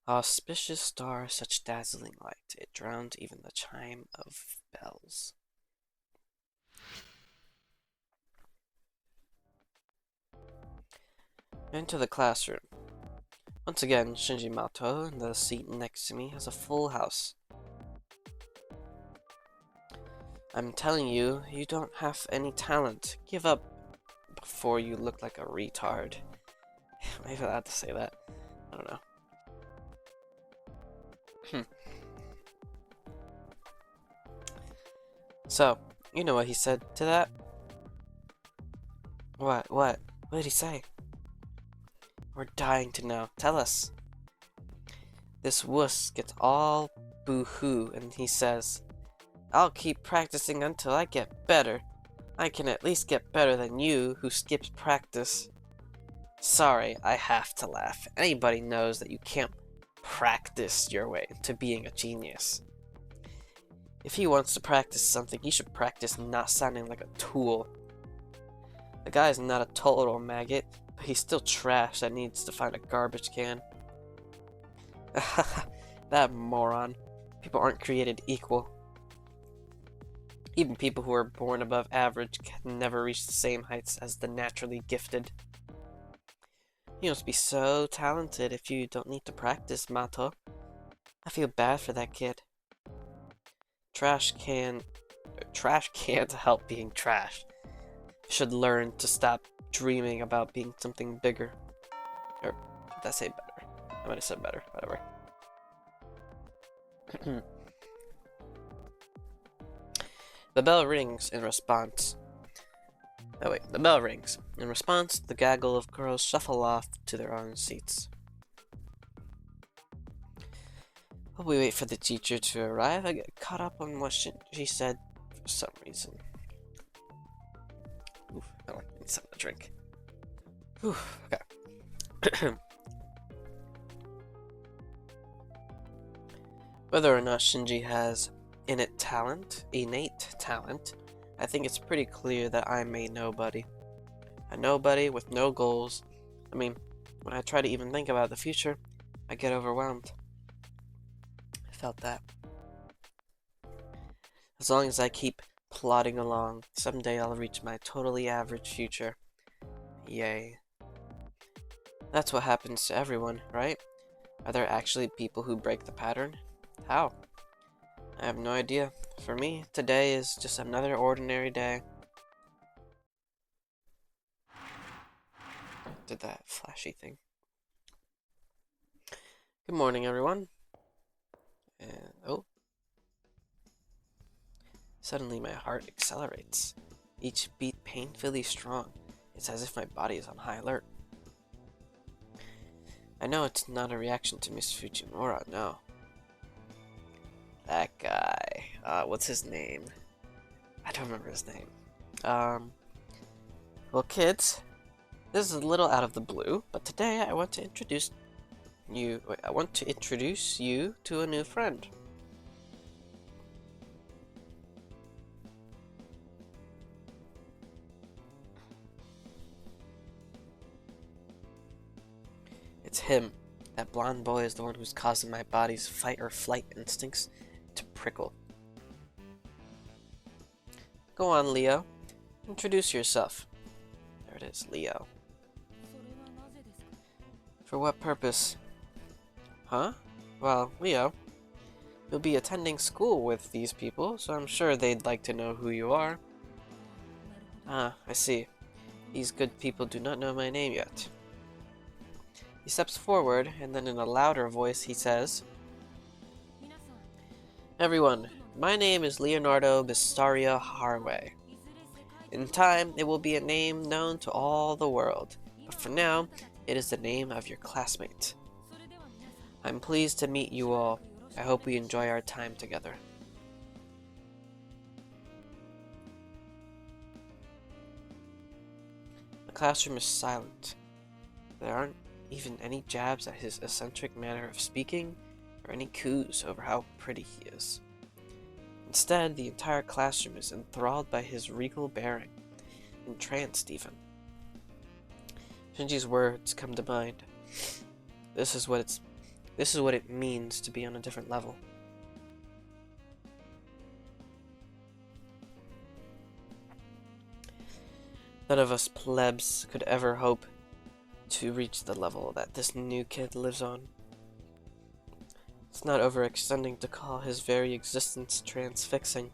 Auspicious star, such dazzling light, it drowned even the chime of bells. Into the classroom. Once again, Shinji Mato, in the seat next to me, has a full house. I'm telling you, you don't have any talent. Give up before you look like a retard. Am I even allowed to say that? I don't know. So, you know what he said to that? What? What did he say? We're dying to know. Tell us. This wuss gets all boo-hoo and he says, I'll keep practicing until I get better. I can at least get better than you, who skips practice. Sorry, I have to laugh. Anybody knows that you can't practice your way to being a genius. If he wants to practice something, he should practice not sounding like a tool. The guy's not a total maggot, but he's still trash that needs to find a garbage can. That moron. People aren't created equal. Even people who are born above average can never reach the same heights as the naturally gifted. You must be so talented if you don't need to practice, Mato. I feel bad for that kid. Trash can't help being trash. Should learn to stop dreaming about being something bigger. Or did I say better? I might have said better. Whatever. The bell rings in response. Oh wait, the bell rings. In response, the gaggle of girls shuffle off to their own seats. While we wait for the teacher to arrive, I get caught up on what she said for some reason. Oof, I need something to drink. Oof, okay. Whether or not Shinji has innate talent, I think it's pretty clear that I'm a nobody. A nobody with no goals. I mean, when I try to even think about the future, I get overwhelmed. I felt that. As long as I keep plodding along, someday I'll reach my totally average future. Yay. That's what happens to everyone, right? Are there actually people who break the pattern? How? I have no idea. For me, today is just another ordinary day. Did that flashy thing. Good morning, everyone. And, oh. Suddenly my heart accelerates. Each beat painfully strong. It's as if my body is on high alert. I know it's not a reaction to Miss Fujimura, no. That guy. What's his name? I don't remember his name. Well, kids, this is a little out of the blue, but today I want to introduce you to a new friend. It's him. That blonde boy is the one who's causing my body's fight or flight instincts to prickle. Go on, Leo. Introduce yourself. There it is, Leo. For what purpose? Huh? Well, Leo, you'll be attending school with these people, so I'm sure they'd like to know who you are. Ah, I see. These good people do not know my name yet. He steps forward, and then in a louder voice he says, Everyone, my name is Leonardo Bistaria Harway. In time, it will be a name known to all the world, but for now, it is the name of your classmate. I'm pleased to meet you all. I hope we enjoy our time together. The classroom is silent. There aren't even any jabs at his eccentric manner of speaking, or any coos over how pretty he is. Instead, the entire classroom is enthralled by his regal bearing, entranced even. Shinji's words come to mind. This is what it means to be on a different level. None of us plebs could ever hope to reach the level that this new kid lives on. It's not overextending to call his very existence transfixing.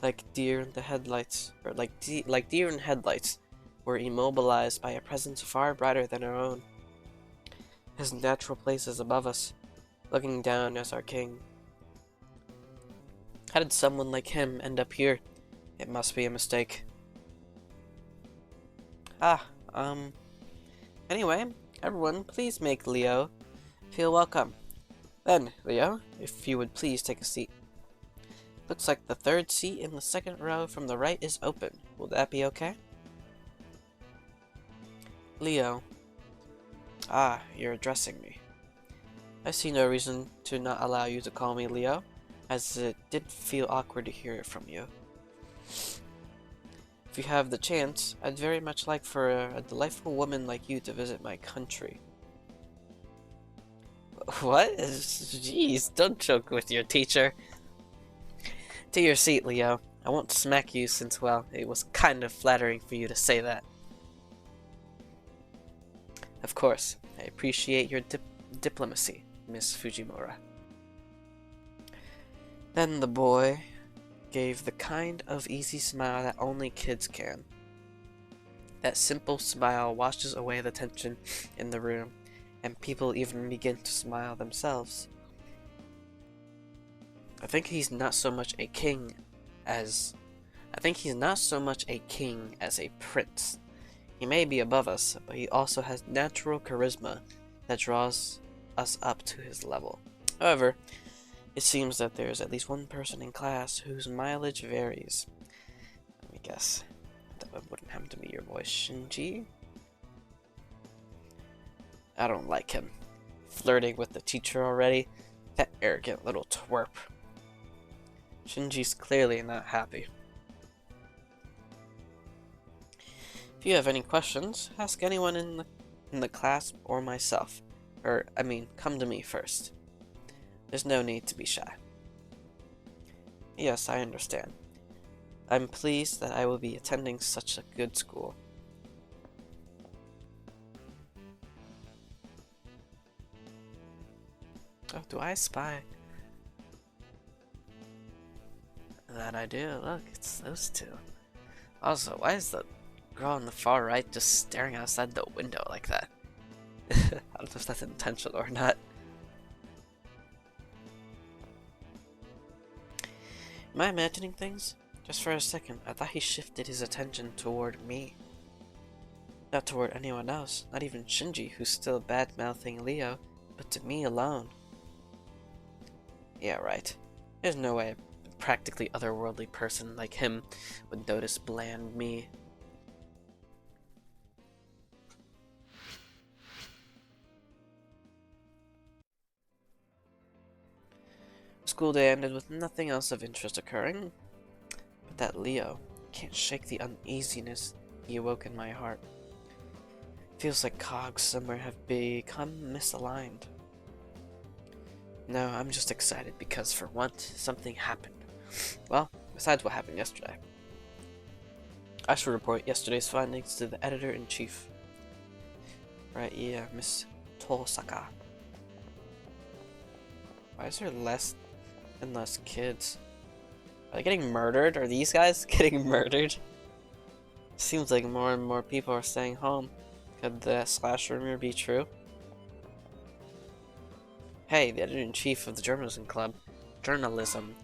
Like deer in the headlights, or like deer in headlights, we're immobilized by a presence far brighter than our own. His natural place is above us, looking down as our king. How did someone like him end up here? It must be a mistake. Anyway, everyone, please make Leo feel welcome. Then, Leo, if you would please take a seat. Looks like the third seat in the second row from the right is open. Will that be okay? Leo. Ah, you're addressing me. I see no reason to not allow you to call me Leo, as it did feel awkward to hear it from you. If you have the chance, I'd very much like for a delightful woman like you to visit my country. What? Jeez, don't joke with your teacher. To your seat, Leo. I won't smack you since, well, it was kind of flattering for you to say that. Of course, I appreciate your diplomacy, Miss Fujimura. Then the boy gave the kind of easy smile that only kids can. That simple smile washes away the tension in the room, and people even begin to smile themselves. I think he's not so much a king as a prince. He may be above us, but he also has natural charisma that draws us up to his level. However, it seems that there is at least one person in class whose mileage varies. Let me guess. That wouldn't happen to be your boy Shinji? I don't like him. Flirting with the teacher already? That arrogant little twerp. Shinji's clearly not happy. If you have any questions, ask anyone in the class or myself. Come to me first. There's no need to be shy. Yes, I understand. I'm pleased that I will be attending such a good school. Oh, do I spy? That I do. Look, it's those two. Also, why is the girl on the far right just staring outside the window like that? I don't know if that's intentional or not. Am I imagining things? Just for a second, I thought he shifted his attention toward me. Not toward anyone else, not even Shinji, who's still bad-mouthing Leo, but to me alone. Yeah, right. There's no way a practically otherworldly person like him would notice bland me. School day ended with nothing else of interest occurring, but that Leo can't shake the uneasiness he awoke in my heart. Feels like cogs somewhere have become misaligned. No, I'm just excited because for once something happened. Well, besides what happened yesterday. I should report yesterday's findings to the editor-in-chief. Right, yeah, Miss Tosaka. Why is there less and less kids? Are they getting murdered? Are these guys getting murdered? Seems like more and more people are staying home. Could the slash rumor be true? Hey, the editor-in-chief of the Journalism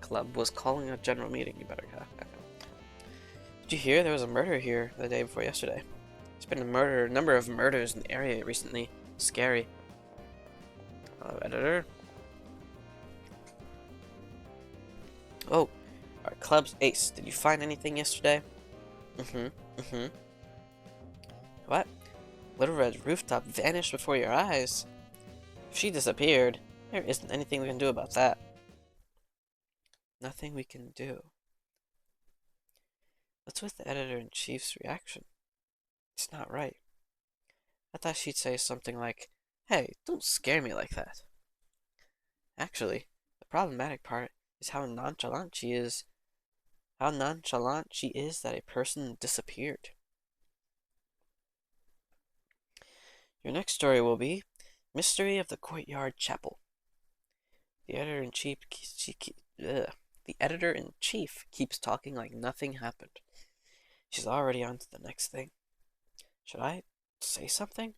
Club was calling a general meeting. You better go. Did you hear there was a murder here the day before yesterday? There's been a number of murders in the area recently. Scary. Editor? Oh, our club's ace. Did you find anything yesterday? What? Little Red Rooftop vanished before your eyes. If she disappeared, there isn't anything we can do about that. Nothing we can do. What's with the editor-in-chief's reaction? It's not right. I thought she'd say something like, Hey, don't scare me like that. Actually, the problematic part is how nonchalant she is. How nonchalant she is that a person disappeared. Your next story will be Mystery of the Courtyard Chapel. The editor-in-chief the editor-in-chief keeps talking like nothing happened. She's already on to the next thing. Should I say something?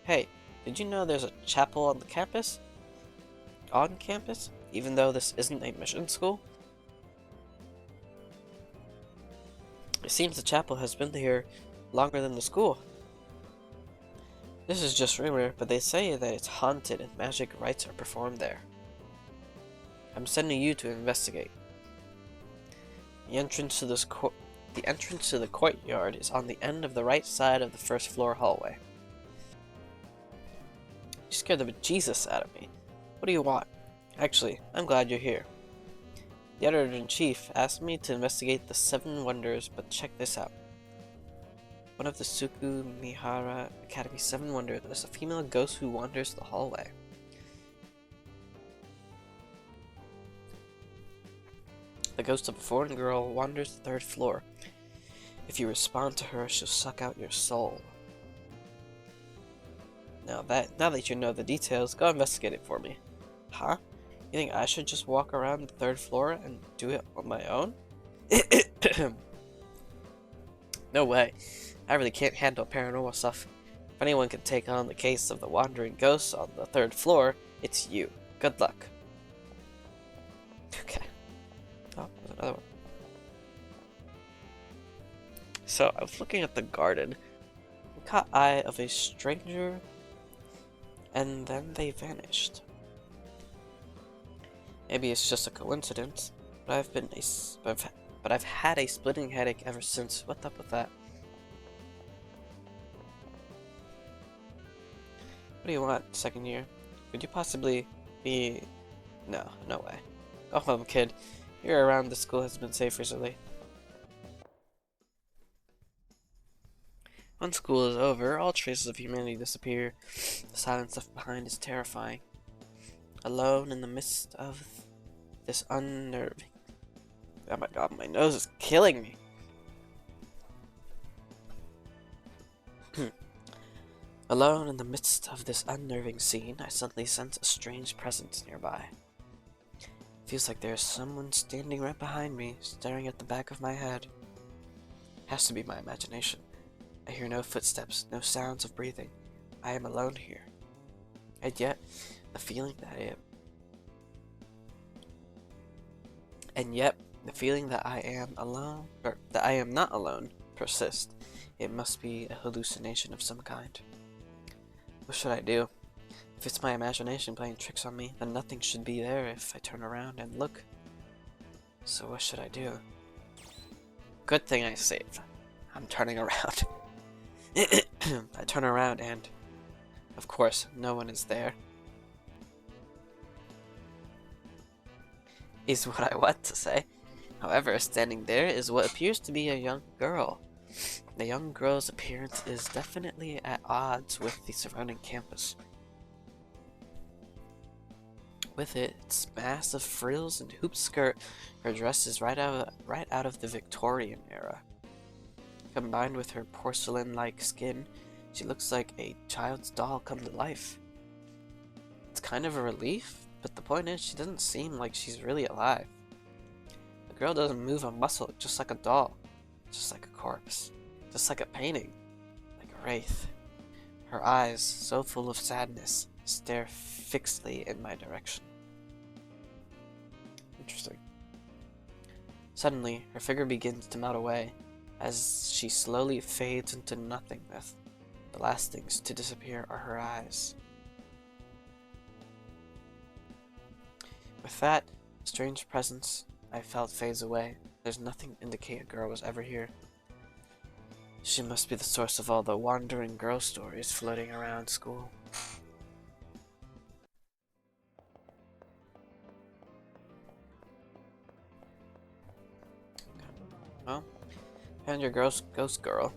Hey, did you know there's a chapel on the campus? On campus? Even though this isn't a mission school? It seems the chapel has been here longer than the school. This is just rumor, but they say that it's haunted and magic rites are performed there. I'm sending you to investigate. The entrance to the courtyard is on the end of the right side of the first floor hallway. You scared the bejesus out of me. What do you want? Actually, I'm glad you're here. The editor-in-chief asked me to investigate the 7 wonders, but check this out. One of the Suku Mihara Academy's 7 wonders is a female ghost who wanders the hallway. The ghost of a foreign girl wanders the 3rd floor. If you respond to her, she'll suck out your soul. Now that you know the details, go investigate it for me. Huh? You think I should just walk around the 3rd floor and do it on my own? No way. I really can't handle paranormal stuff. If anyone can take on the case of the wandering ghosts on the 3rd floor, it's you. Good luck. Okay. Oh, there's another one. So, I was looking at the garden and caught eye of a stranger, and then they vanished. Maybe it's just a coincidence, but I've had a splitting headache ever since. What's up with that? What do you want, 2nd year? Could you possibly be... No, no way. Go home, kid. You're around the school has been safe recently. Once school is over, all traces of humanity disappear. The silence left behind is terrifying. Alone in the midst of this unnerving... Oh my god, my nose is killing me. Alone in the midst of this unnerving scene, I suddenly sense a strange presence nearby. It feels like there's someone standing right behind me, staring at the back of my head. Has to be my imagination. I hear no footsteps, no sounds of breathing. I am alone here. And yet, the feeling that I am alone, or that I am not alone, persists. It must be a hallucination of some kind. What should I do? If it's my imagination playing tricks on me, then nothing should be there if I turn around and look. So what should I do? Good thing I saved. I'm turning around. I turn around and, of course, no one is there. Is what I want to say. However, standing there is what appears to be a young girl. The young girl's appearance is definitely at odds with the surrounding campus. With its massive frills and hoop skirt, her dress is right out of the Victorian era. Combined with her porcelain-like skin, she looks like a child's doll come to life. It's kind of a relief, but the point is she doesn't seem like she's really alive. The girl doesn't move a muscle, just like a doll, just like a corpse, just like a painting, like a wraith. Her eyes, so full of sadness, stare fixedly in my direction. Interesting. Suddenly, her figure begins to melt away, as she slowly fades into nothingness. The last things to disappear are her eyes. With that strange presence I felt fades away, there's nothing to indicate a girl was ever here. She must be the source of all the wandering girl stories floating around school. Well, found your ghost girl.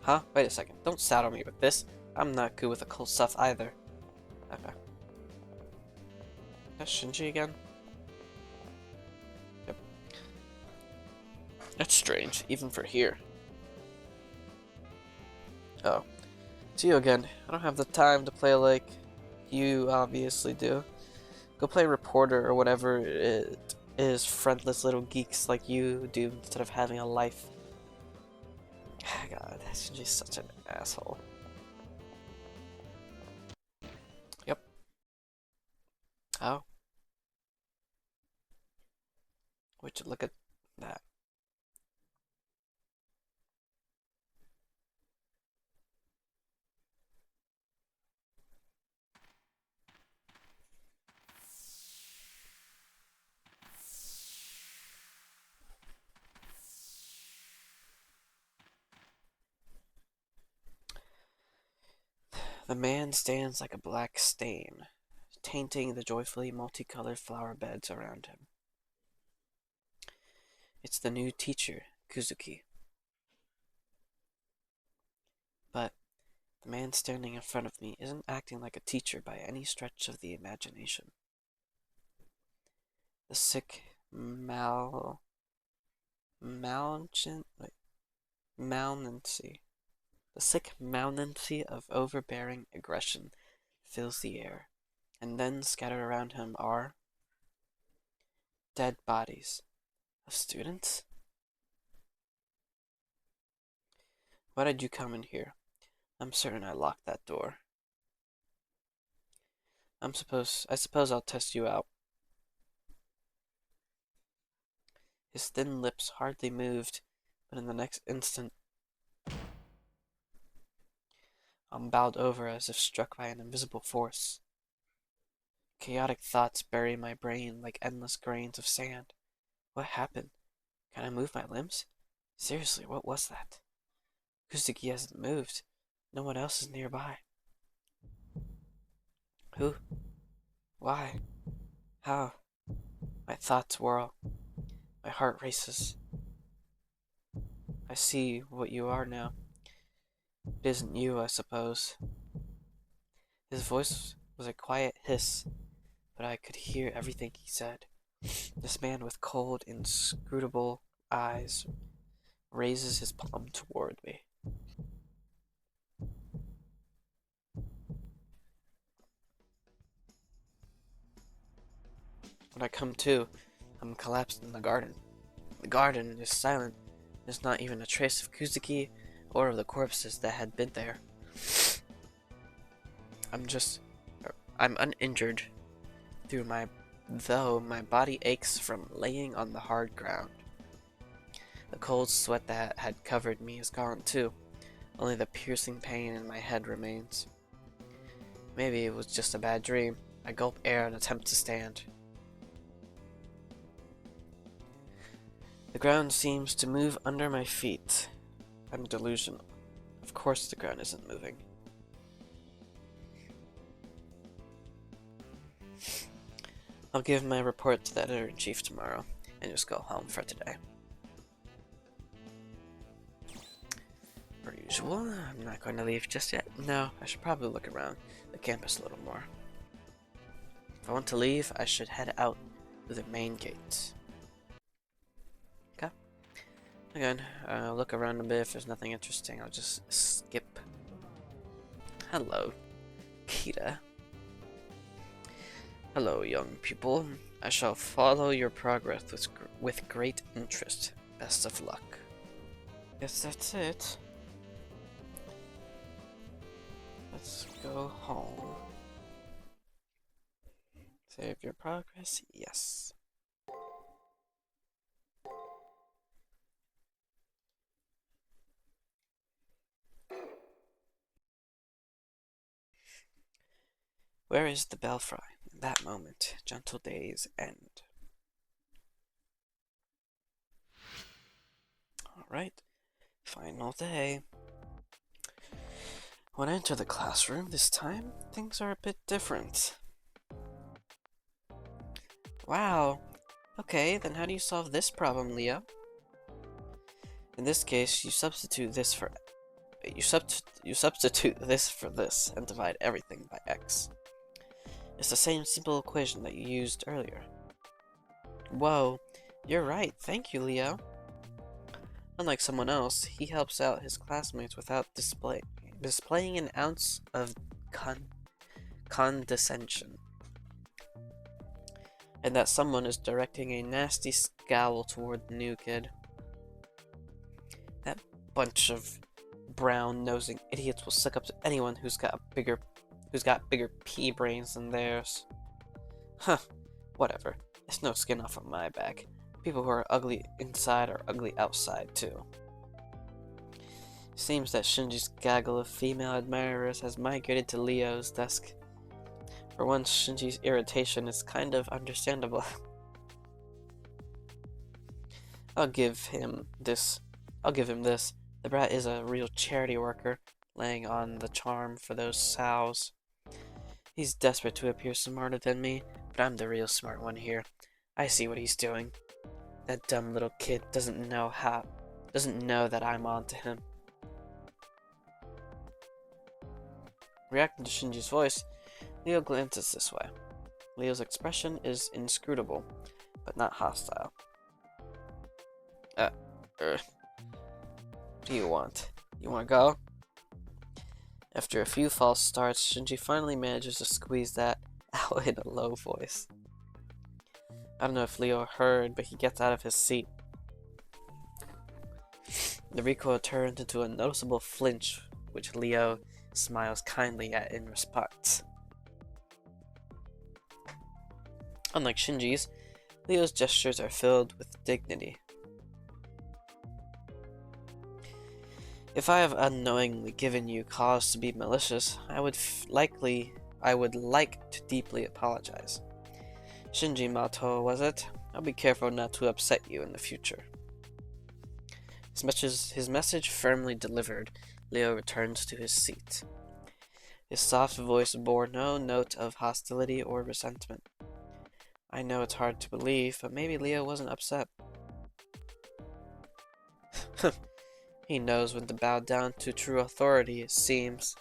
Huh? Wait a second. Don't saddle me with this. I'm not good with occult stuff either. Okay. That's Shinji again? Yep. That's strange, even for here. Oh. It's you again. I don't have the time to play like you obviously do. Go play reporter or whatever it is friendless little geeks like you do instead of having a life. God, Shinji's such an asshole. Yep. Oh. Would you look at that? The man stands like a black stain, tainting the joyfully multicolored flower beds around him. It's the new teacher, Kuzuki. But the man standing in front of me isn't acting like a teacher by any stretch of the imagination. The sick malnancy. The sick malnancy of overbearing aggression fills the air, and then scattered around him are dead bodies of students. Why did you come in here? I'm certain I locked that door. I suppose I'll test you out. His thin lips hardly moved, but in the next instant, I'm bowed over as if struck by an invisible force. Chaotic thoughts bury my brain like endless grains of sand. What happened? Can I move my limbs? Seriously, what was that? Kuzuki hasn't moved. No one else is nearby. Who? Why? How? My thoughts whirl. My heart races. I see what you are now. It isn't you, I suppose. His voice was a quiet hiss, but I could hear everything he said. This man with cold, inscrutable eyes raises his palm toward me. When I come to, I'm collapsed in the garden. The garden is silent. There's not even a trace of Kuzuki or of the corpses that had been there. I'm uninjured though my body aches from laying on the hard ground. The cold sweat that had covered me is gone too. Only the piercing pain in my head remains. Maybe it was just a bad dream. I gulp air and attempt to stand. The ground seems to move under my feet. I'm delusional. Of course the ground isn't moving. I'll give my report to the editor-in-chief tomorrow, and just go home for today. Per usual, I'm not going to leave just yet. No, I should probably look around the campus a little more. If I want to leave, I should head out through the main gate. Okay. Again, look around a bit. If there's nothing interesting, I'll just skip. Hello, Kita. Hello, young pupil. I shall follow your progress with great interest. Best of luck. Guess that's it. Let's go home. Save your progress? Yes. Where is the belfry? In that moment, gentle days end. Alright, final day. When I enter the classroom this time, things are a bit different. Wow. Okay, then how do you solve this problem, Leo? In this case, you substitute this for You substitute this for this and divide everything by x. It's the same simple equation that you used earlier. Whoa, you're right. Thank you, Leo. Unlike someone else, he helps out his classmates without displaying an ounce of condescension. And that someone is directing a nasty scowl toward the new kid. That bunch of brown-nosing idiots will suck up to anyone who's got bigger pea brains than theirs. Huh, whatever. There's no skin off of my back. People who are ugly inside are ugly outside, too. Seems that Shinji's gaggle of female admirers has migrated to Leo's desk. For once, Shinji's irritation is kind of understandable. I'll give him this. The brat is a real charity worker, laying on the charm for those sows. He's desperate to appear smarter than me, but I'm the real smart one here. I see what he's doing. That dumb little kid doesn't know that I'm on to him. Reacting to Shinji's voice, Leo glances this way. Leo's expression is inscrutable, but not hostile. What do you want? You want to go? After a few false starts, Shinji finally manages to squeeze that out in a low voice. I don't know if Leo heard, but he gets out of his seat. The recoil turns into a noticeable flinch, which Leo smiles kindly at in response. Unlike Shinji's, Leo's gestures are filled with dignity. If I have unknowingly given you cause to be malicious, I would like to deeply apologize. Shinji Mato, was it? I'll be careful not to upset you in the future. His message firmly delivered, Leo returns to his seat. His soft voice bore no note of hostility or resentment. I know it's hard to believe, but maybe Leo wasn't upset. He knows when to bow down to true authority, it seems.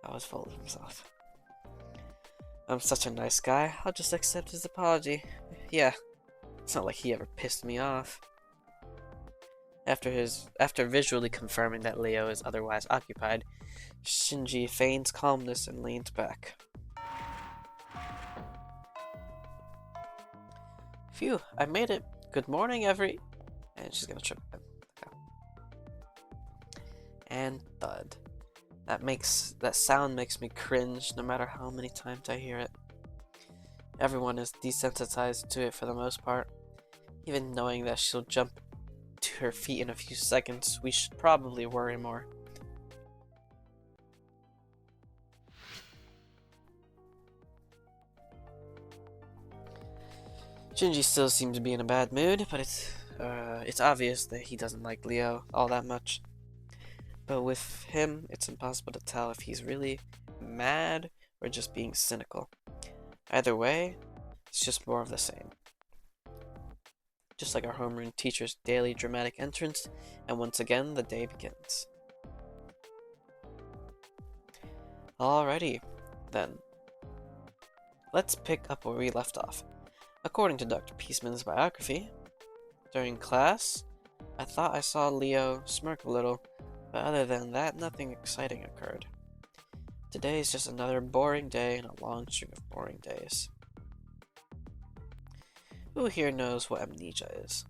I was full of himself. I'm such a nice guy, I'll just accept his apology. Yeah, it's not like he ever pissed me off. After visually confirming that Leo is otherwise occupied, Shinji feigns calmness and leans back. Phew, I made it. Good morning, And she's gonna trip again. Okay. And thud. That sound makes me cringe no matter how many times I hear it. Everyone is desensitized to it for the most part. Even knowing that she'll jump to her feet in a few seconds, we should probably worry more. Shinji still seems to be in a bad mood, but it's obvious that he doesn't like Leo all that much. But with him, it's impossible to tell if he's really mad or just being cynical. Either way, it's just more of the same. Just like our homeroom teacher's daily dramatic entrance, and once again, the day begins. Alrighty, then. Let's pick up where we left off. According to Dr. Peaceman's biography, during class, I thought I saw Leo smirk a little, but other than that, nothing exciting occurred. Today is just another boring day in a long string of boring days. Who here knows what amnesia is?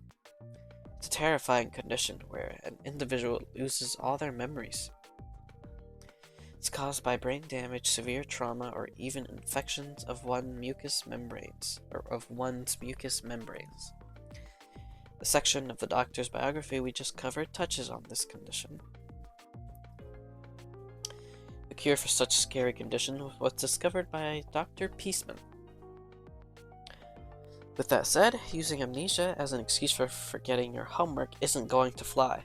It's a terrifying condition where an individual loses all their memories. It's caused by brain damage, severe trauma, or even infections of one's mucous membranes. The section of the doctor's biography we just covered touches on this condition. The cure for such scary condition was discovered by Dr. Peaceman. With that said, using amnesia as an excuse for forgetting your homework isn't going to fly.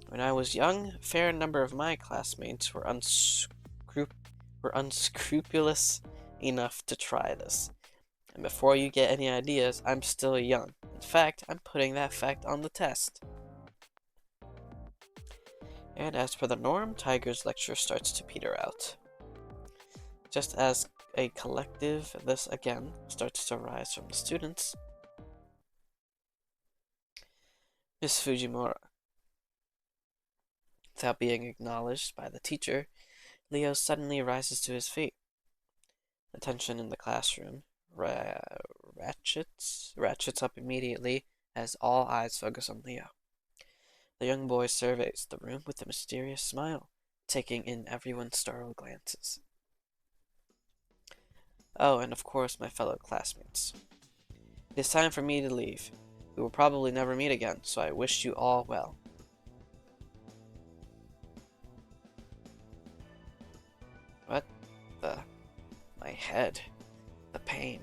When I was young, a fair number of my classmates were unscrupulous enough to try this. And before you get any ideas, I'm still young. In fact, I'm putting that fact on the test. And as per the norm, Tiger's lecture starts to peter out. Just as a collective, this again starts to rise from the students. Miss Fujimura. Without being acknowledged by the teacher, Leo suddenly rises to his feet. The tension in the classroom ratchets up immediately as all eyes focus on Leo. The young boy surveys the room with a mysterious smile, taking in everyone's startled glances. Oh, and of course my fellow classmates. It is time for me to leave. We will probably never meet again, so I wish you all well. What the... My head. The pain.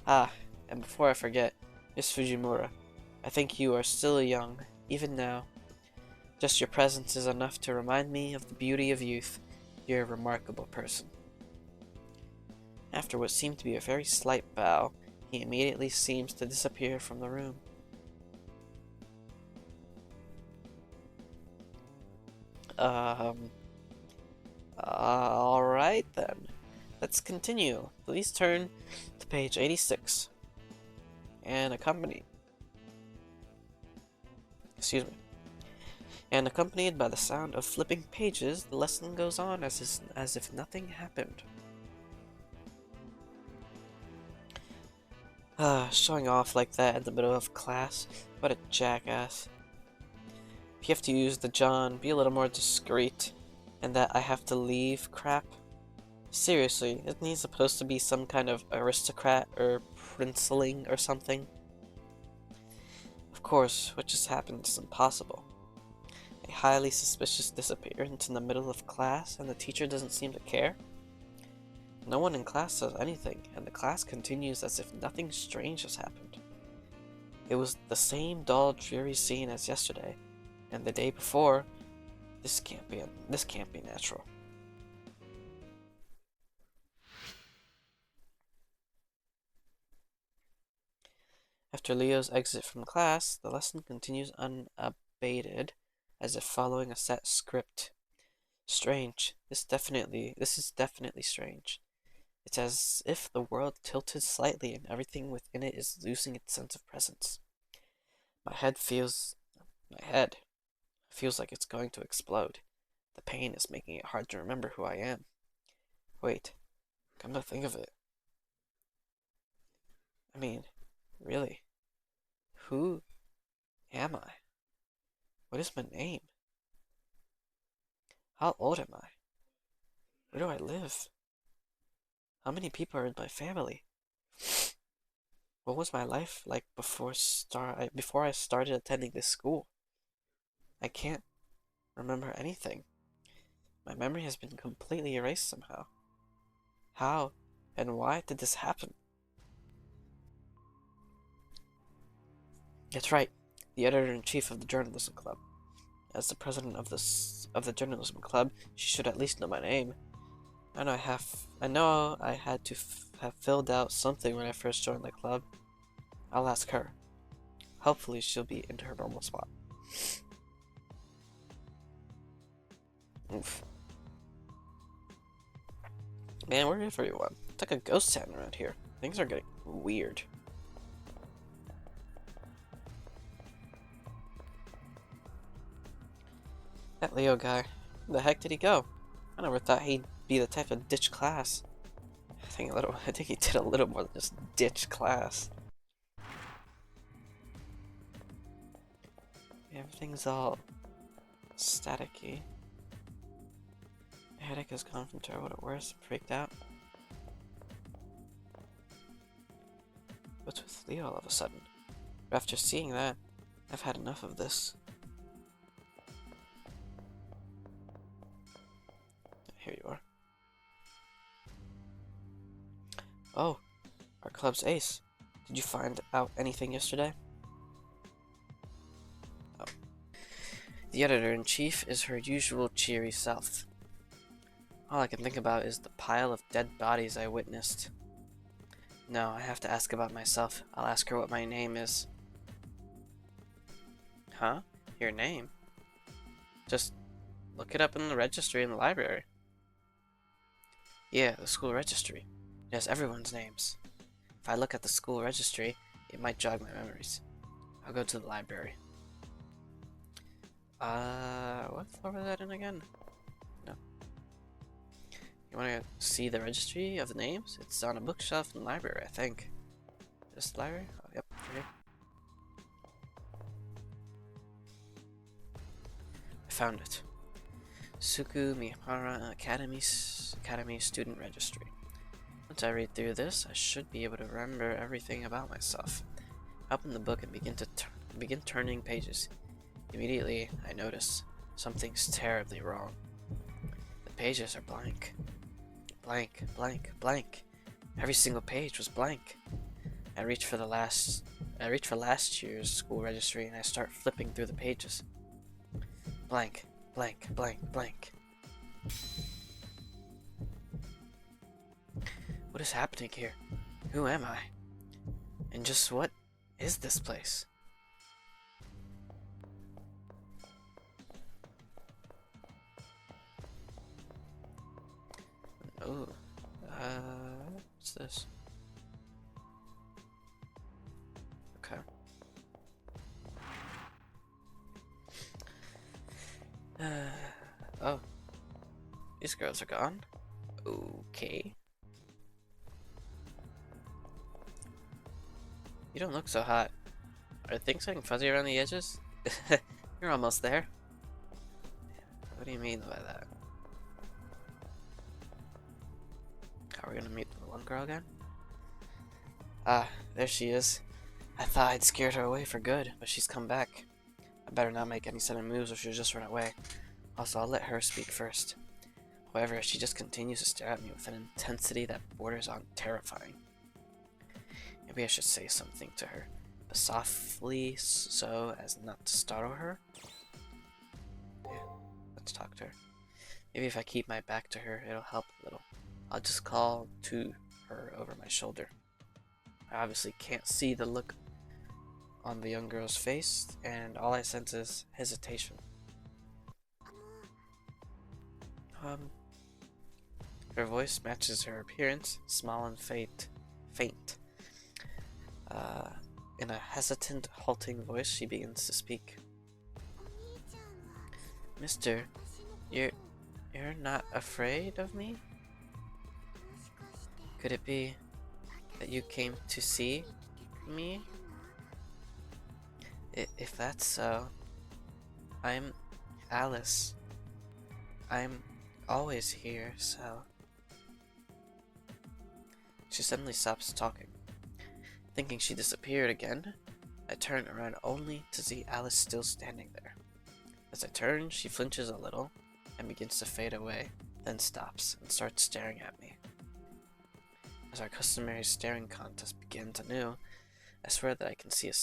Ah, and before I forget, Miss Fujimura, I think you are still young, even now. Just your presence is enough to remind me of the beauty of youth. You're a remarkable person. After what seemed to be a very slight bow, he immediately seems to disappear from the room. Alright then. Let's continue. Please turn to page 86. And accompanied by the sound of flipping pages, the lesson goes on as if nothing happened. Showing off like that in the middle of class. What a jackass. If you have to use the John, be a little more discreet. And that I have to leave crap. Seriously, isn't he supposed to be some kind of aristocrat or princeling or something? Of course, what just happened is impossible. A highly suspicious disappearance in the middle of class, and the teacher doesn't seem to care? No one in class says anything, and the class continues as if nothing strange has happened. It was the same dull, dreary scene as yesterday, and the day before. This can't be natural. After Leo's exit from class, the lesson continues unabated, as if following a set script. Strange. This is definitely strange. It's as if the world tilted slightly and everything within it is losing its sense of presence. My head feels like it's going to explode. The pain is making it hard to remember who I am. Wait, come to think of it. I mean, really, who am I? What is my name? How old am I? Where do I live? How many people are in my family? What was my life like before I started attending this school? I can't remember anything. My memory has been completely erased somehow. How and why did this happen? That's right, the editor-in-chief of the journalism club. As the president of the journalism club, she should at least know my name. I know I had to have filled out something when I first joined the club. I'll ask her. Hopefully she'll be into her normal spot. Oof. Man, where is everyone? It's like a ghost town around here. Things are getting weird. That Leo guy, where the heck did he go? I never thought he'd be the type of ditch class. I think he did a little more than just ditch class. Everything's all staticky. My headache has gone from terrible to worse. I'm freaked out. What's with Leo all of a sudden? But after seeing that, I've had enough of this. Here you are. Oh, our club's ace. Did you find out anything yesterday? Oh. The editor-in-chief is her usual cheery self. All I can think about is the pile of dead bodies I witnessed. No, I have to ask about myself. I'll ask her what my name is. Huh? Your name? Just look it up in the registry in the library. Yeah, the school registry. It has everyone's names. If I look at the school registry, it might jog my memories. I'll go to the library. What floor was that in again? No. You wanna see the registry of the names? It's on a bookshelf in the library, I think. This library? Oh, yep, here. I found it. Suku Mihara Academy Student Registry. Once I read through this, I should be able to remember everything about myself. I open the book and begin turning pages. Immediately, I notice something's terribly wrong. The pages are blank. Blank, blank, blank. Every single page was blank. I reach for last year's school registry and I start flipping through the pages. Blank, blank, blank, blank. What is happening here? Who am I? And just what is this place? Oh, what's this? Okay. Oh. These girls are gone? Okay. You don't look so hot. Are things getting fuzzy around the edges? You're almost there. What do you mean by that? Are we gonna meet the one girl again? Ah, there she is. I thought I'd scared her away for good, but she's come back. I better not make any sudden moves or she'll just run away. Also, I'll let her speak first. However, she just continues to stare at me with an intensity that borders on terrifying. Maybe I should say something to her, but softly so as not to startle her. Yeah, let's talk to her. Maybe if I keep my back to her, it'll help a little. I'll just call to her over my shoulder. I obviously can't see the look on the young girl's face, and all I sense is hesitation. Her voice matches her appearance, small and faint. In a hesitant, halting voice, she begins to speak. Mister, you're not afraid of me? Could it be that you came to see me? If that's so, I'm Alice. I'm always here, so... She suddenly stops talking. Thinking she disappeared again, I turn around only to see Alice still standing there. As I turn, she flinches a little and begins to fade away, then stops and starts staring at me. As our customary staring contest begins anew, I swear that I can see a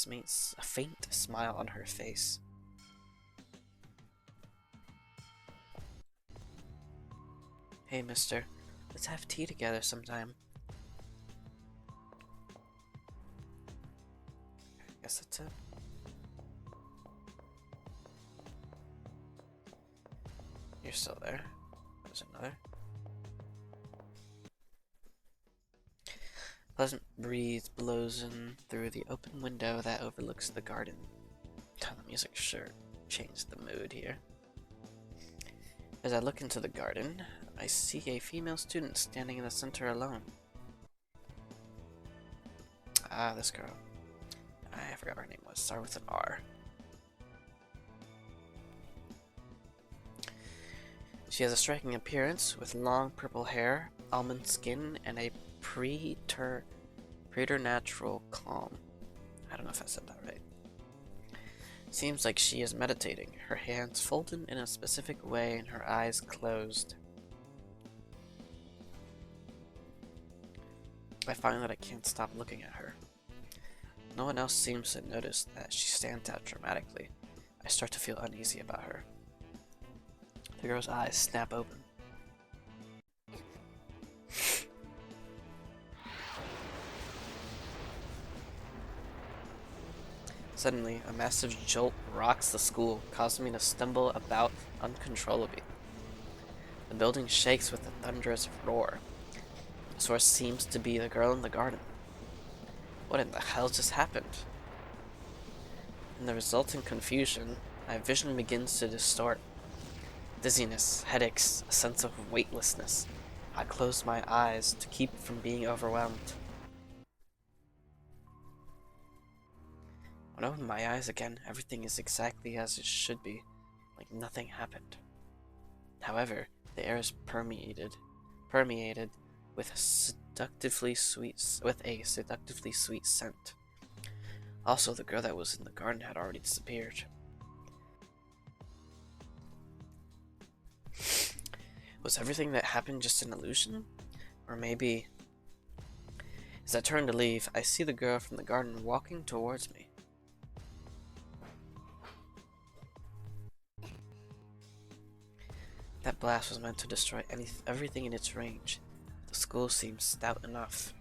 faint smile on her face. Hey, mister, let's have tea together sometime. I guess that's it. You're still there. There's another. Pleasant breeze blows in through the open window that overlooks the garden. The music sure changed the mood here. As I look into the garden, I see a female student standing in the center alone. Ah, this girl. I forgot what her name was. Start with an R. She has a striking appearance with long purple hair, almond skin, and a preternatural calm. I don't know if I said that right. Seems like she is meditating, her hands folded in a specific way and her eyes closed. I find that I can't stop looking at her. No one else seems to notice that she stands out dramatically. I start to feel uneasy about her. The girl's eyes snap open. Suddenly, a massive jolt rocks the school, causing me to stumble about uncontrollably. The building shakes with a thunderous roar. The source seems to be the girl in the garden. What in the hell just happened? In the resulting confusion, my vision begins to distort. Dizziness, headaches, a sense of weightlessness. I close my eyes to keep from being overwhelmed. When I open my eyes again, everything is exactly as it should be, like nothing happened. However, the air is permeated with a seductively sweet scent. Also, the girl that was in the garden had already disappeared. Was everything that happened just an illusion? Or maybe... As I turn to leave, I see the girl from the garden walking towards me. That blast was meant to destroy everything in its range. The school seems stout enough.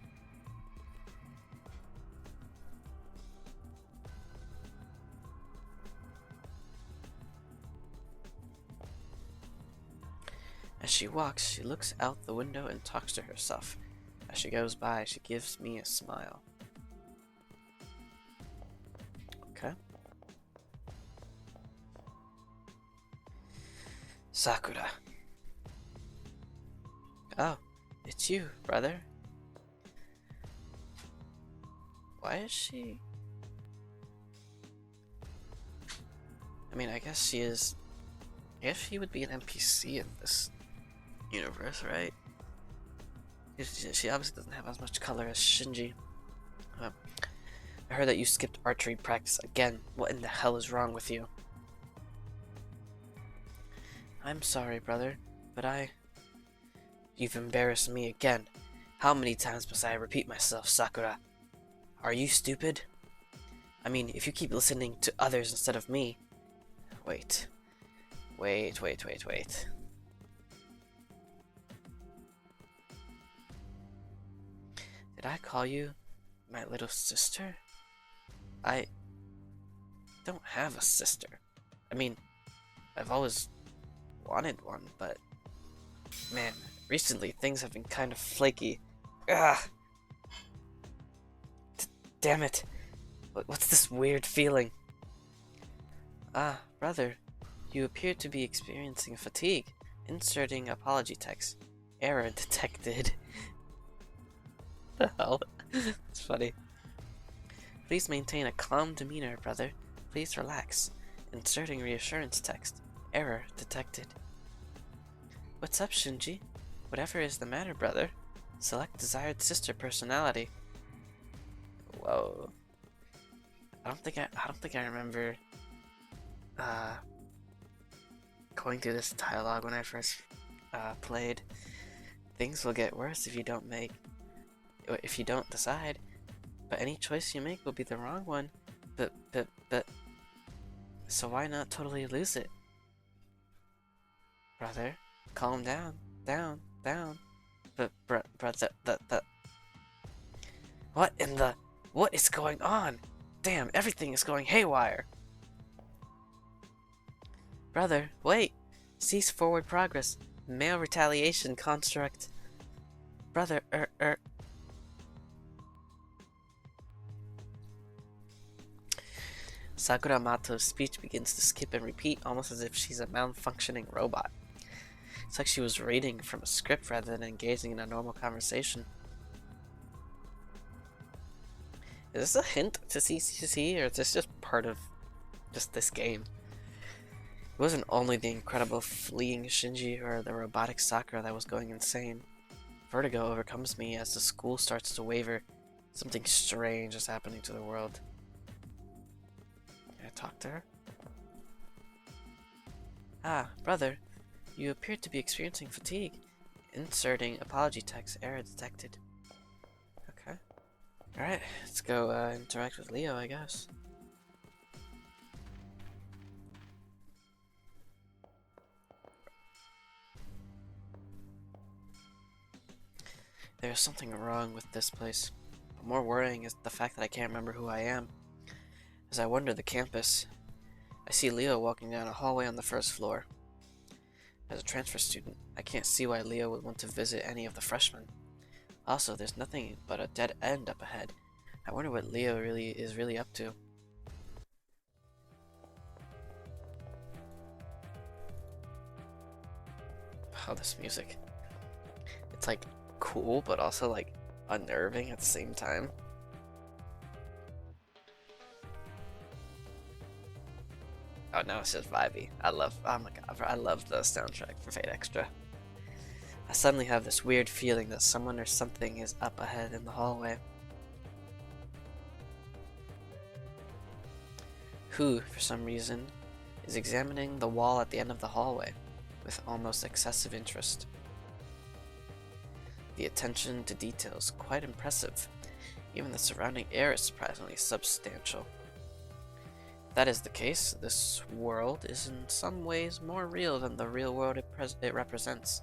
As she walks, she looks out the window and talks to herself. As she goes by, she gives me a smile. Okay. Sakura. Oh, it's you, brother. Why is she... I mean, I guess she is... I guess she would be an NPC in this universe, right? She obviously doesn't have as much color as Shinji. I heard that you skipped archery practice again. What in the hell is wrong with you? I'm sorry, brother, but You've embarrassed me again. How many times must I repeat myself, Sakura? Are you stupid? I mean, if you keep listening to others instead of me... Wait. Did I call you my little sister? I don't have a sister. I mean, I've always wanted one, but man, recently things have been kind of flaky. Ugh! Damn it! What's this weird feeling? Ah, brother, you appear to be experiencing fatigue. Inserting apology text. Error detected. The hell? It's funny. Please maintain a calm demeanor, brother. Please relax. Inserting reassurance text. Error detected. What's up, Shinji? Whatever is the matter, brother? Select desired sister personality. Whoa. I don't think I remember going through this dialogue when I first played. Things will get worse if you don't decide. But any choice you make will be the wrong one. But so why not totally lose it? Brother, calm down. But what is going on? Damn, everything is going haywire. Brother, wait. Cease forward progress. Male retaliation construct. Brother, Sakura Mato's speech begins to skip and repeat, almost as if she's a malfunctioning robot. It's like she was reading from a script rather than engaging in a normal conversation. Is this a hint to CCC, or is this just part of just this game? It wasn't only the incredible fleeing Shinji or the robotic Sakura that was going insane. Vertigo overcomes me as the school starts to waver. Something strange is happening to the world. Can I talk to her? Ah, brother. You appear to be experiencing fatigue. Inserting apology text. Error detected. Okay. Alright, let's go interact with Leo, I guess. There's something wrong with this place. But more worrying is the fact that I can't remember who I am. As I wander the campus, I see Leo walking down a hallway on the first floor. As a transfer student, I can't see why Leo would want to visit any of the freshmen. Also, there's nothing but a dead end up ahead. I wonder what Leo is really up to. Oh, this music. It's like cool, but also like unnerving at the same time. Oh, now it's just vibey. Oh my god, I love the soundtrack for Fate Extra. I suddenly have this weird feeling that someone or something is up ahead in the hallway. Who, for some reason, is examining the wall at the end of the hallway with almost excessive interest. The attention to detail is quite impressive. Even the surrounding air is surprisingly substantial. If that is the case, this world is in some ways more real than the real world it represents.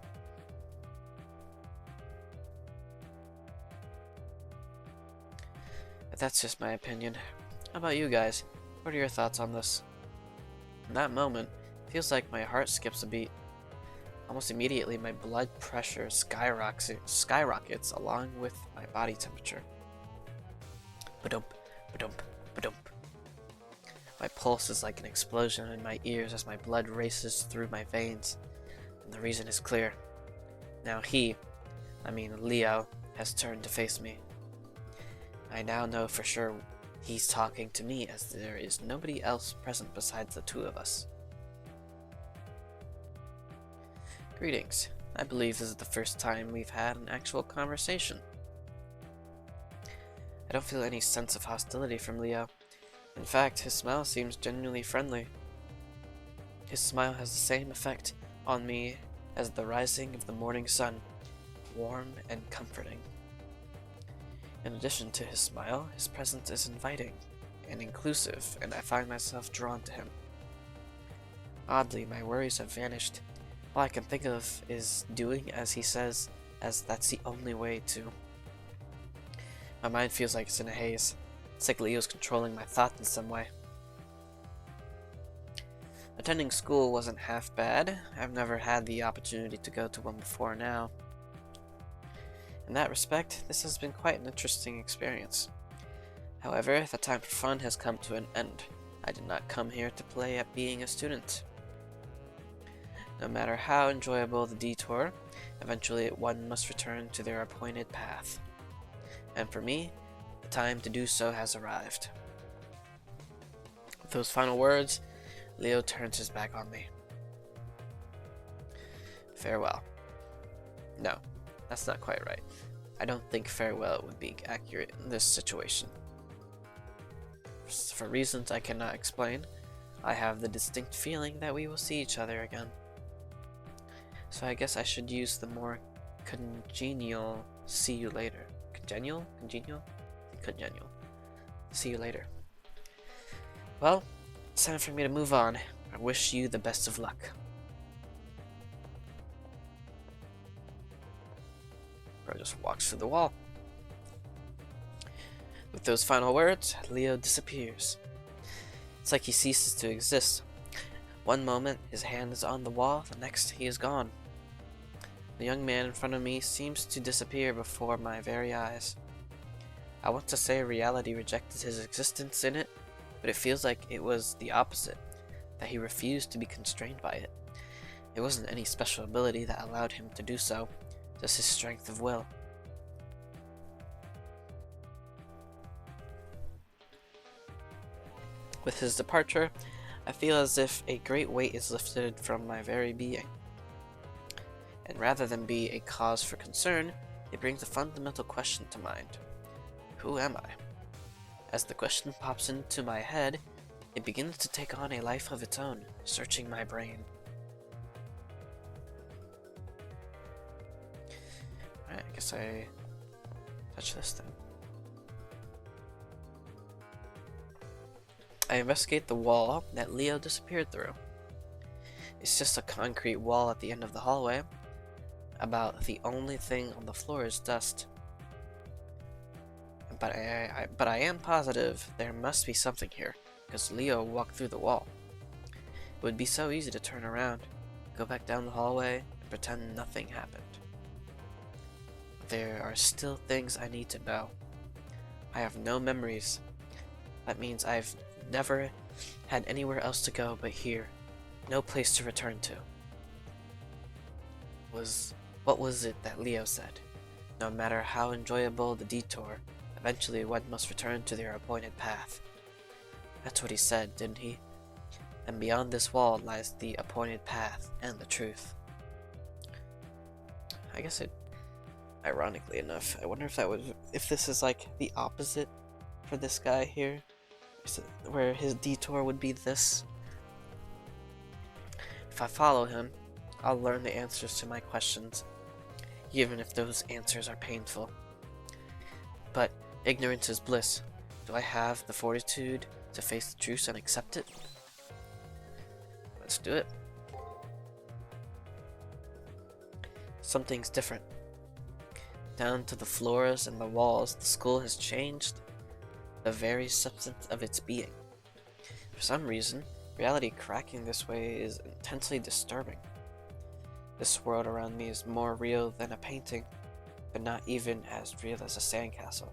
But that's just my opinion. How about you guys? What are your thoughts on this? In that moment, it feels like my heart skips a beat. Almost immediately, my blood pressure skyrockets along with my body temperature. Ba-dump, ba-dump, ba-dump. My pulse is like an explosion in my ears as my blood races through my veins. And the reason is clear. Now Leo, has turned to face me. I now know for sure he's talking to me, as there is nobody else present besides the two of us. Greetings. I believe this is the first time we've had an actual conversation. I don't feel any sense of hostility from Leo. In fact, his smile seems genuinely friendly. His smile has the same effect on me as the rising of the morning sun, warm and comforting. In addition to his smile, his presence is inviting and inclusive, and I find myself drawn to him. Oddly, my worries have vanished. All I can think of is doing as he says, as that's the only way to. My mind feels like it's in a haze. It's like Leo's controlling my thoughts in some way. Attending school wasn't half bad. I've never had the opportunity to go to one before now. In that respect, this has been quite an interesting experience. However, the time for fun has come to an end. I did not come here to play at being a student. No matter how enjoyable the detour, eventually one must return to their appointed path. And for me, the time to do so has arrived. With those final words, Leo turns his back on me. Farewell. No, that's not quite right. I don't think farewell would be accurate in this situation. For reasons I cannot explain, I have the distinct feeling that we will see each other again. So I guess I should use the more congenial see you later. Congenial? Congenial? Congenial. See you later. Well, it's time for me to move on. I wish you the best of luck. Bro just walks through the wall. With those final words, Leo disappears. It's like he ceases to exist. One moment, his hand is on the wall, the next, he is gone. The young man in front of me seems to disappear before my very eyes. I want to say reality rejected his existence in it, but it feels like it was the opposite, that he refused to be constrained by it. It wasn't any special ability that allowed him to do so, just his strength of will. With his departure, I feel as if a great weight is lifted from my very being. And rather than be a cause for concern, it brings a fundamental question to mind. Who am I? As the question pops into my head, it begins to take on a life of its own, searching my brain. Alright, I guess I touch this then. I investigate the wall that Leo disappeared through. It's just a concrete wall at the end of the hallway. About the only thing on the floor is dust. But I am positive there must be something here. because Leo walked through the wall. It would be so easy to turn around, go back down the hallway, and pretend nothing happened. There are still things I need to know. I have no memories. That means I've never had anywhere else to go but here. No place to return to. What was it that Leo said? No matter how enjoyable the detour, eventually one must return to their appointed path. That's what he said, didn't he? And beyond this wall lies the appointed path and the truth. I guess it, ironically enough, I wonder if this is like the opposite for this guy here, where his detour would be this. If I follow him, I'll learn the answers to my questions, even if those answers are painful. But ignorance is bliss. Do I have the fortitude to face the truth and accept it? Let's do it. Something's different. Down to the floors and the walls, the school has changed the very substance of its being. For some reason, reality cracking this way is intensely disturbing. This world around me is more real than a painting, but not even as real as a sandcastle.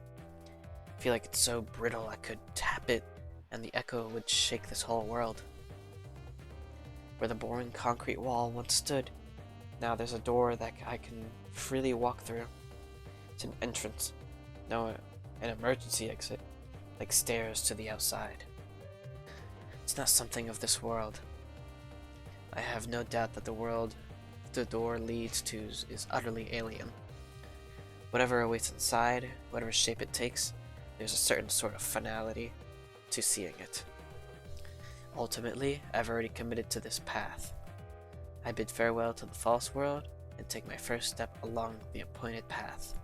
I feel like it's so brittle I could tap it and the echo would shake this whole world. Where the boring concrete wall once stood, now there's a door that I can freely walk through. It's an entrance, no, an emergency exit, like stairs to the outside. It's not something of this world. I have no doubt that the world the door leads to is utterly alien. Whatever awaits inside, whatever shape it takes, there's a certain sort of finality to seeing it. Ultimately, I've already committed to this path. I bid farewell to the false world and take my first step along the appointed path.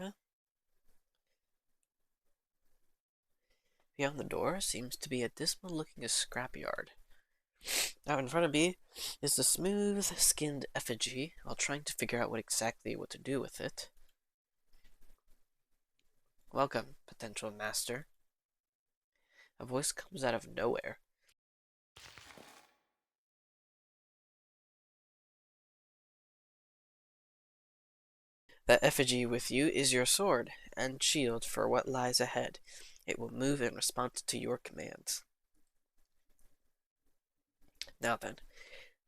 Okay. Beyond the door seems to be a dismal-looking scrapyard. Out in front of me is the smooth-skinned effigy, while trying to figure out what to do with it. Welcome, potential master. A voice comes out of nowhere. That effigy with you is your sword and shield for what lies ahead. It will move in response to your commands. Now then,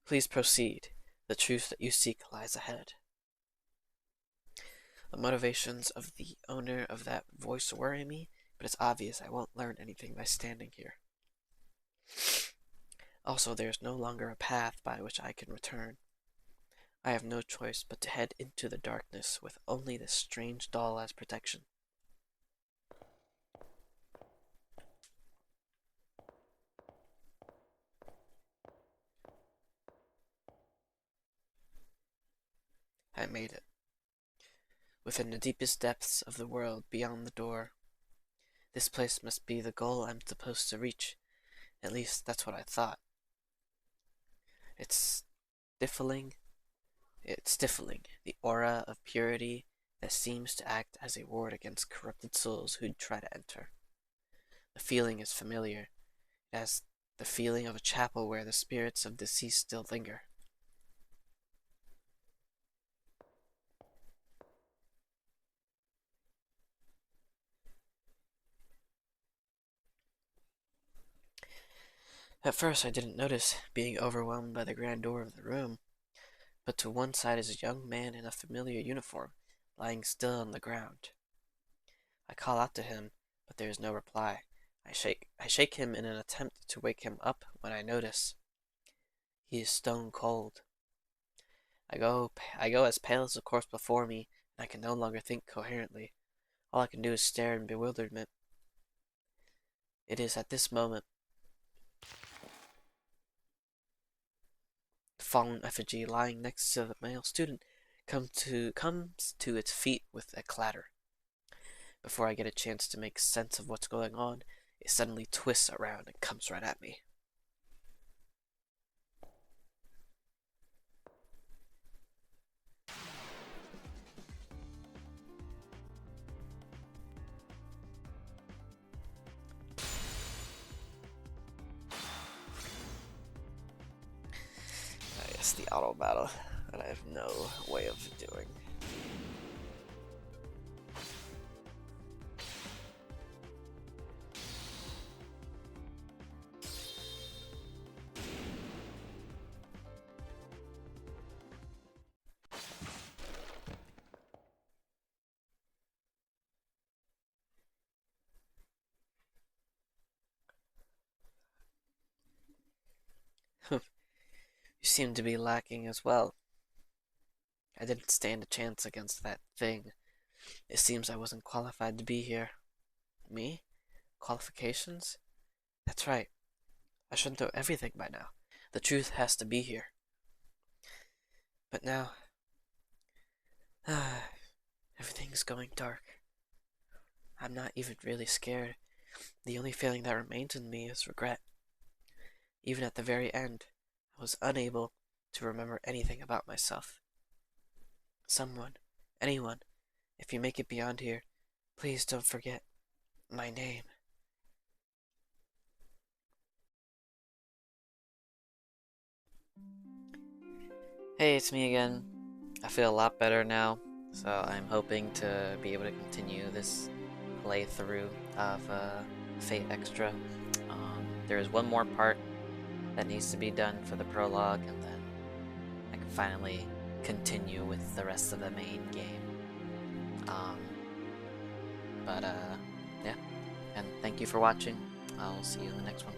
please proceed. The truth that you seek lies ahead. The motivations of the owner of that voice worry me, but it's obvious I won't learn anything by standing here. Also, there is no longer a path by which I can return. I have no choice but to head into the darkness with only this strange doll as protection. I made it. Within the deepest depths of the world beyond the door. This place must be the goal I'm supposed to reach. At least that's what I thought. It's stifling, the aura of purity that seems to act as a ward against corrupted souls who'd try to enter. The feeling is familiar, as the feeling of a chapel where the spirits of deceased still linger. At first I didn't notice, being overwhelmed by the grandeur of the room, but to one side is a young man in a familiar uniform, lying still on the ground. I call out to him, but there is no reply. I shake him in an attempt to wake him up when I notice. He is stone cold. I go as pale as the corpse before me, and I can no longer think coherently. All I can do is stare in bewilderment. It is at this moment the fallen effigy lying next to the male student comes to its feet with a clatter. Before I get a chance to make sense of what's going on, it suddenly twists around and comes right at me. It's the auto battle that I have no way of doing. You seem to be lacking as well. I didn't stand a chance against that thing. It seems I wasn't qualified to be here. Me? Qualifications? That's right. I should know everything by now. The truth has to be here. But now, everything's going dark. I'm not even really scared. The only feeling that remains in me is regret. Even at the very end, I was unable to remember anything about myself. Someone, anyone, if you make it beyond here, please don't forget my name. Hey, it's me again. I feel a lot better now, so I'm hoping to be able to continue this playthrough of Fate Extra. There is one more part that needs to be done for the prologue, and then I can finally continue with the rest of the main game. Yeah, and thank you for watching. I'll see you in the next one.